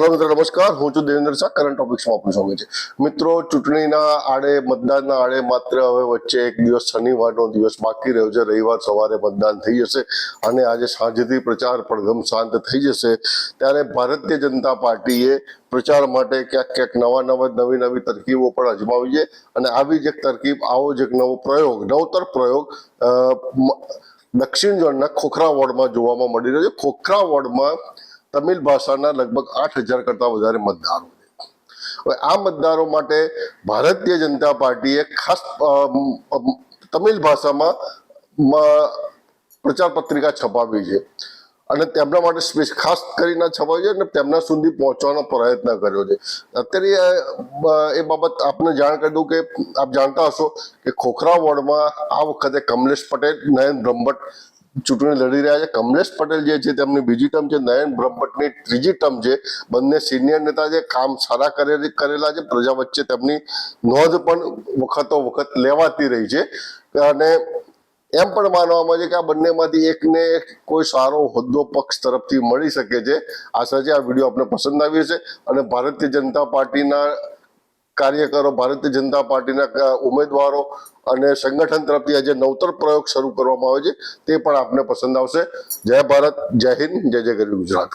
હાલો મિત્રો નમસ્કાર, હું છું દેવેન્દ્ર શાહ. કરંટ ટોપિક્સમાં આપનું સ્વાગત છે. મિત્રો, ચૂંટણીના આડે, મતદાનના આડે માત્ર હવે વચ્ચે એક દિવસ શનિવારનો દિવસ બાકી રહ્યો છે. રવિવાર સવારે મતદાન થઈ જશે અને આજે સાંજથી પ્રચાર પડઘમ શાંત થઈ જશે. ત્યારે ભારતીય જનતા પાર્ટીએ પ્રચાર માટે ક્યાંક નવી નવી તરકીબો પણ અજમાવી છે અને આવી જ એક તરકીબ, આવો જ એક નવો પ્રયોગ, નવતર પ્રયોગ દક્ષિણ ઝોનના ખોખરા વોર્ડમાં જોવામાં મળી રહ્યો છે. ખોખરા વોર્ડમાં તમિલ ભાષાના લગભગ 8,000 કરતા વધારે મતદારો છે. હવે આ મતદારો માટે ભારતીય જનતા પાર્ટીએ ખાસ તમિલ ભાષામાં પ્રચાર પત્રિકા છપાવી છે અને તેમના માટે ખાસ કરીને છપાવી છે અને તેમના સુધી પહોંચવાનો પ્રયત્ન કર્યો છે. અત્યારે એ બાબત આપને જાણ કરી દઉં કે આપ જાણતા હશો કે ખોખરા વોર્ડમાં આ વખતે કમલેશ પટેલ, નયન બ્રહ્મભટ્ટ ચૂંટણી લડી રહ્યા છે. કમલેશ પટેલ જે છે તેમની બીજી ટર્મ છે, નયન બ્રહ્મભટ્ટની ત્રીજી ટર્મ છે. બંને સિનિયર નેતા છે, કામ સારા કરેલા છે, પ્રજા વચ્ચે તેમની નોંધ પણ વખતો વખત લેવાતી રહી છે અને એમ પણ માનવામાં છે કે આ બંનેમાંથી એકને કોઈ સારો હોદ્દો પક્ષ તરફથી મળી શકે છે. આશા છે આ વિડીયો આપને પસંદ આવી હશે અને ભારતીય જનતા પાર્ટીના કાર્યકરો, ભારતીય જનતા પાર્ટીના ઉમેદવારો અને સંગઠન તરફથી આજે નવતર પ્રયોગ શરૂ કરવામાં આવે છે તે પણ આપને પસંદ આવશે. જય ભારત, જય હિન્દ, જય જય ગરવી ગુજરાત.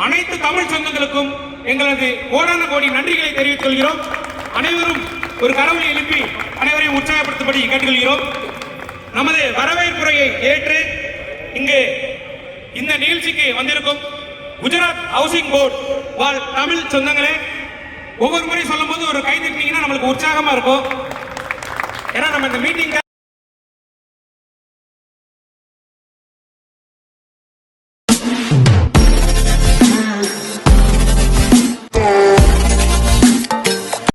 அனைத்து தமிழ் சொந்தங்களுக்கும் எங்களது கோடான கோடி நன்றிகளை தெரிவித்துக் கொள்கிறோம். அனைவரும் ஒரு கரவொலி எழுப்பி அனைவரையும் உற்சாகப்படுத்தும்படி கேட்டுக்கொள்கிறோம். நமது வரவேற்புரையை ஏற்று இங்கு இந்த நிகழ்ச்சிக்கு வந்திருக்கும் குஜராத் ஹவுசிங் போர்டு வாழ் தமிழ் சொந்தங்களே, ஒவ்வொரு முறை சொல்லும் போது ஒரு கை தட்டினீங்கன்னா நம்மளுக்கு உற்சாகமா இருக்கும். ஏன்னா நம்ம இந்த மீட்டிங்க